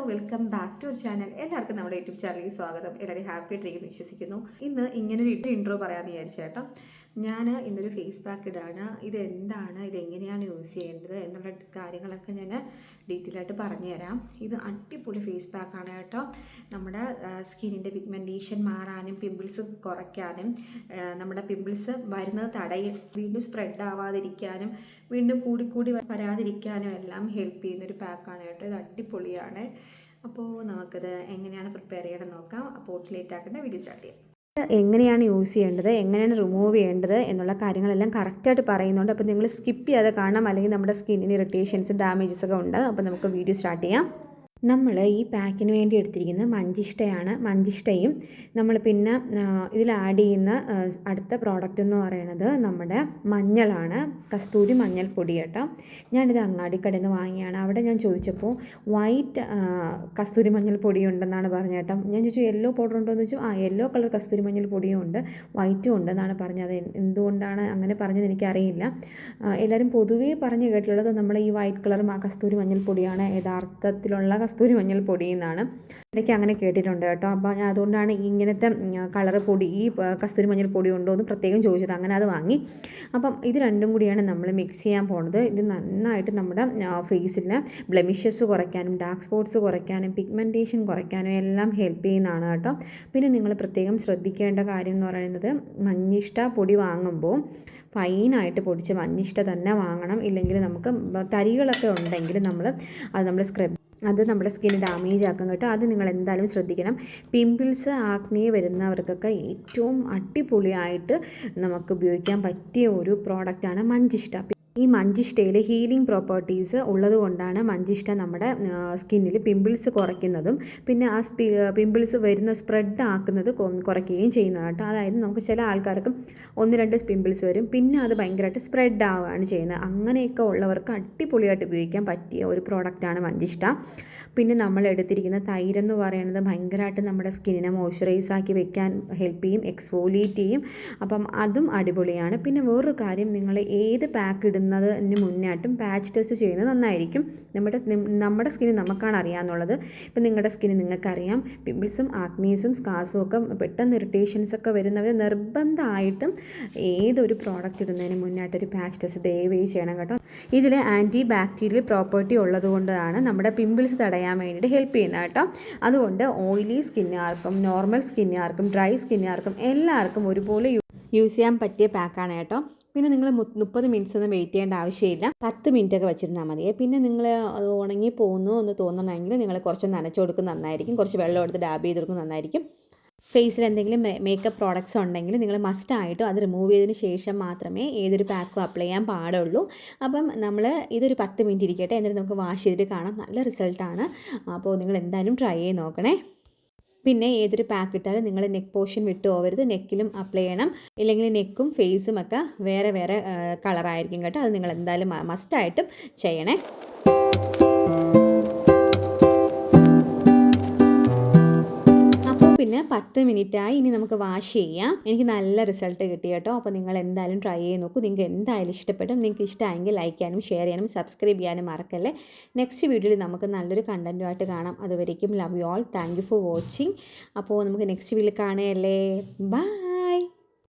Welcome back to our channel. എല്ലാവർക്കും നമ്മുടെ YouTube ചാനലിലേക്ക് സ്വാഗതം. എല്ലാവരും ഹാപ്പി ആയിട്ടിരിക്കുന്നു വിശ്വസിക്കുന്നു. ഇന്ന് ഇങ്ങനൊരു ഇൻട്രോ പറയാമെന്ന് വിചാരിച്ചേട്ടോ. ഞാൻ ഇന്നൊരു ഫേസ് പാക്ക് ഇടാണ്. ഇതെന്താണ്, ഇതെങ്ങനെയാണ് യൂസ് ചെയ്യേണ്ടത് എന്നുള്ള കാര്യങ്ങളൊക്കെ ഞാൻ ഡീറ്റെയിൽ ആയിട്ട് പറഞ്ഞുതരാം. ഇത് അടിപൊളി ഫേസ് പാക്കാണ് കേട്ടോ. നമ്മുടെ സ്കിന്നിൻ്റെ പിഗ്മെൻറ്റേഷൻ മാറാനും പിമ്പിൾസ് കുറയ്ക്കാനും നമ്മുടെ പിമ്പിൾസ് വരുന്നത് വീണ്ടും സ്പ്രെഡ് ആവാതിരിക്കാനും വീണ്ടും കൂടി വരാതിരിക്കാനും എല്ലാം ഹെൽപ്പ് ചെയ്യുന്നൊരു പാക്കാണ് കേട്ടോ. ഇത് അടിപൊളിയാണ്. അപ്പോൾ നമുക്കത് എങ്ങനെയാണ് പ്രിപ്പയർ ചെയ്യണം നോക്കാം. അപ്പോൾ ലേറ്റ് ആക്കേണ്ട വീഡിയോ സ്റ്റാർട്ട് ചെയ്യാം. എങ്ങനെയാണ് യൂസ് ചെയ്യേണ്ടത്, എങ്ങനെയാണ് റിമൂവ് ചെയ്യേണ്ടത് എന്നുള്ള കാര്യങ്ങളെല്ലാം കറക്റ്റായിട്ട് പറയുന്നുണ്ട്. അപ്പോൾ നിങ്ങൾ സ്കിപ്പ് ചെയ്യാതെ കാണാം, അല്ലെങ്കിൽ നമ്മുടെ സ്കിന്നിന് ഇറിറ്റേഷൻസ് ഡാമേജസ് ഒക്കെ ഉണ്ട്. അപ്പോൾ നമുക്ക് വീഡിയോ സ്റ്റാർട്ട് ചെയ്യാം. നമ്മൾ ഈ പാക്കിന് വേണ്ടി എടുത്തിരിക്കുന്നത് മഞ്ചിഷ്ടയാണ്. മഞ്ചിഷ്ടയും നമ്മൾ പിന്നെ ഇതിൽ ആഡ് ചെയ്യുന്ന അടുത്ത പ്രോഡക്റ്റ് എന്ന് പറയുന്നത് നമ്മുടെ മഞ്ഞളാണ്, കസ്തൂരി മഞ്ഞൾപ്പൊടി കേട്ടോ. ഞാനിത് അങ്ങാടിക്കടയിൽ നിന്ന് വാങ്ങിയാണ്. അവിടെ ഞാൻ ചോദിച്ചപ്പോൾ വൈറ്റ് കസ്തൂരി മഞ്ഞൾപ്പൊടി ഉണ്ടെന്നാണ് പറഞ്ഞത് കേട്ടോ. ഞാൻ ചോദിച്ചു യെല്ലോ പൗഡർ ഉണ്ടോ എന്ന് ചോദിച്ചു. യെല്ലോ കളർ കസ്തൂരി മഞ്ഞൾപ്പൊടിയും ഉണ്ട്, വൈറ്റും ഉണ്ടെന്നാണ് പറഞ്ഞത്. എന്തുകൊണ്ടാണ് അങ്ങനെ പറഞ്ഞത് എനിക്കറിയില്ല. എല്ലാവരും പൊതുവേ പറഞ്ഞു കേട്ടിട്ടുള്ളത് നമ്മൾ ഈ വൈറ്റ് കളറും കസ്തൂരി മഞ്ഞൾപ്പൊടിയാണ് യഥാർത്ഥത്തിലുള്ള കസ്തൂരി മഞ്ഞൾപ്പൊടി എന്നാണ്. ഇടയ്ക്ക് അങ്ങനെ കേട്ടിട്ടുണ്ട് കേട്ടോ. അപ്പോൾ ഞാൻ അതുകൊണ്ടാണ് ഇങ്ങനത്തെ കളറ് പൊടി, ഈ കസ്തൂരി മഞ്ഞൾപ്പൊടി ഉണ്ടോ എന്ന് പ്രത്യേകം ചോദിച്ചത്. അങ്ങനെ അത് വാങ്ങി. അപ്പം ഇത് രണ്ടും കൂടിയാണ് നമ്മൾ മിക്സ് ചെയ്യാൻ പോകുന്നത്. ഇത് നന്നായിട്ട് നമ്മുടെ ഫേസിലെ ബ്ലെമിഷസ് കുറയ്ക്കാനും ഡാർക്ക് സ്പോട്ട്സ് കുറയ്ക്കാനും പിഗ്മെൻറ്റേഷൻ കുറയ്ക്കാനും എല്ലാം ഹെൽപ്പ് ചെയ്യുന്നതാണ് കേട്ടോ. പിന്നെ നിങ്ങൾ പ്രത്യേകം ശ്രദ്ധിക്കേണ്ട കാര്യം എന്ന് പറയുന്നത്, മഞ്ഞിഷ്ട പൊടി വാങ്ങുമ്പോൾ ഫൈനായിട്ട് പൊടിച്ച മഞ്ഞിഷ്ട തന്നെ വാങ്ങണം. ഇല്ലെങ്കിൽ നമുക്ക് തരികളൊക്കെ ഉണ്ടെങ്കിൽ നമ്മൾ സ്ക്രബ് അത് നമ്മുടെ സ്കിന്ന് ഡാമേജ് ആക്കും കേട്ടോ. അത് നിങ്ങൾ എന്തായാലും ശ്രദ്ധിക്കണം. പിമ്പിൾസ് ആക്നെ വരുന്നവർക്കൊക്കെ ഏറ്റവും അടിപൊളിയായിട്ട് നമുക്ക് ഉപയോഗിക്കാൻ പറ്റിയ ഒരു പ്രോഡക്റ്റാണ് മഞ്ചിഷ്ട. ഈ മഞ്ചിഷ്ടയിൽ ഹീലിംഗ് പ്രോപ്പർട്ടീസ് ഉള്ളത് കൊണ്ടാണ് മഞ്ചിഷ്ട നമ്മുടെ സ്കിന്നിൽ പിമ്പിൾസ് കുറയ്ക്കുന്നതും പിന്നെ ആ പിമ്പിൾസ് വരുന്ന സ്പ്രെഡ് ആക്കുന്നത് കുറയ്ക്കുകയും ചെയ്യുന്നത് കേട്ടോ. അതായത് നമുക്ക് ചില ആൾക്കാർക്ക് 1-2 പിമ്പിൾസ് വരും, പിന്നെ അത് ഭയങ്കരമായിട്ട് സ്പ്രെഡ് ആവുകയാണ് ചെയ്യുന്നത്. അങ്ങനെയൊക്കെ ഉള്ളവർക്ക് അടിപൊളിയായിട്ട് ഉപയോഗിക്കാൻ പറ്റിയ ഒരു പ്രോഡക്റ്റാണ് മഞ്ചിഷ്ട. പിന്നെ നമ്മൾ എടുത്തിരിക്കുന്ന തൈരെന്ന് പറയുന്നത് ഭയങ്കരമായിട്ട് നമ്മുടെ സ്കിന്നിനെ മോയ്സ്ചറൈസ് ആക്കി വെക്കാൻ ഹെൽപ്പ് ചെയ്യും, എക്സ്ഫോലിയേറ്റ് ചെയ്യും. അപ്പം അതും അടിപൊളിയാണ്. പിന്നെ വേറൊരു കാര്യം, നിങ്ങൾ ഏത് പാക്ക് ഇടുന്നതിന് മുന്നായിട്ടും പാച്ച് ടെസ്റ്റ് ചെയ്യുന്നത് നന്നായിരിക്കും. നമ്മുടെ സ്കിന്ന് നമുക്കാണ് അറിയാമെന്നുള്ളത്. ഇപ്പം നിങ്ങളുടെ സ്കിന്ന് നിങ്ങൾക്കറിയാം. പിമ്പിൾസും ആക്നീസും സ്കാർസും ഒക്കെ പെട്ടെന്ന് ഇറിറ്റേഷൻസ് ഒക്കെ വരുന്നവർ നിർബന്ധമായിട്ടും ഏതൊരു പ്രോഡക്റ്റ് ഇടുന്നതിന് മുന്നായിട്ടൊരു പാച്ച് ടെസ്റ്റ് ദയവായി ചെയ്യണം കേട്ടോ. ഇതിൽ ആൻറ്റി ബാക്ടീരിയൽ പ്രോപ്പർട്ടി ഉള്ളതുകൊണ്ടാണ് നമ്മുടെ പിമ്പിൾസ് തടയാൻ വേണ്ടിയിട്ട് ഹെൽപ്പ് ചെയ്യുന്നത് കേട്ടോ. അതുകൊണ്ട് ഓയിലി സ്കിന്നുകാർക്കും നോർമൽ സ്കിന്നുകാർക്കും ഡ്രൈ സ്കിന്നുകാർക്കും എല്ലാവർക്കും ഒരുപോലെ യൂസ് ചെയ്യാൻ പറ്റിയ പാക്കാണ് കേട്ടോ. പിന്നെ നിങ്ങൾ 30 മിനിറ്റ്സ് ഒന്നും വെയിറ്റ് ചെയ്യേണ്ട ആവശ്യമില്ല. 10 മിനിറ്റ് ഒക്കെ വെച്ചിരുന്നാൽ മതിയെ. പിന്നെ നിങ്ങൾ അത് ഉണങ്ങി പോകുന്നു എന്ന് തോന്നണമെങ്കിൽ നിങ്ങൾ കുറച്ച് നനച്ചു കൊടുക്കുന്നത് നന്നായിരിക്കും. കുറച്ച് വെള്ളം എടുത്ത് ഡാബ് ചെയ്ത് കൊടുക്കുന്നത് നന്നായിരിക്കും. ഫേസിൽ എന്തെങ്കിലും മേക്കപ്പ് പ്രോഡക്ട്സ് ഉണ്ടെങ്കിൽ നിങ്ങൾ മസ്റ്റായിട്ടും അത് റിമൂവ് ചെയ്തതിന് ശേഷം മാത്രമേ ഏതൊരു പാക്കും അപ്ലൈ ചെയ്യാൻ പാടുള്ളൂ. അപ്പം ഇതൊരു 10 മിനിറ്റ് ഇരിക്കട്ടെ, എന്നിട്ട് നമുക്ക് വാഷ് ചെയ്തിട്ട് കാണാം. നല്ല റിസൾട്ടാണ്. അപ്പോൾ നിങ്ങൾ എന്തായാലും ട്രൈ ചെയ്ത് നോക്കണേ. പിന്നെ ഏതൊരു പാക്ക് ഇട്ടാലും നിങ്ങൾ നെക്ക് പോർഷൻ വിട്ടു പോകരുത്, നെക്കിലും അപ്ലൈ ചെയ്യണം. ഇല്ലെങ്കിൽ നെക്കും ഫേസും ഒക്കെ വേറെ വേറെ കളറായിരിക്കും കേട്ടോ. അത് നിങ്ങൾ എന്തായാലും മസ്റ്റായിട്ടും ചെയ്യണേ. പിന്നെ 10 മിനിറ്റായി, ഇനി നമുക്ക് വാഷ് ചെയ്യാം. എനിക്ക് നല്ല റിസൾട്ട് കിട്ടി കേട്ടോ. അപ്പോൾ നിങ്ങൾ എന്തായാലും ട്രൈ ചെയ്ത് നോക്കൂ. നിങ്ങൾക്ക് എന്തായാലും ഇഷ്ടപ്പെടും. നിങ്ങൾക്ക് ഇഷ്ടമായെങ്കിൽ ലൈക്ക് ചെയ്യാനും ഷെയർ ചെയ്യാനും സബ്സ്ക്രൈബ് ചെയ്യാനും മറക്കല്ലേ. നെക്സ്റ്റ് വീഡിയോയിൽ നമുക്ക് നല്ലൊരു കണ്ടൻറ്റുമായിട്ട് കാണാം. അതുവരേക്കും love you all. Thank you for watching. അപ്പോൾ നമുക്ക് നെക്സ്റ്റ് വീഡിയോയിൽ കാണുകയല്ലേ. ബൈ.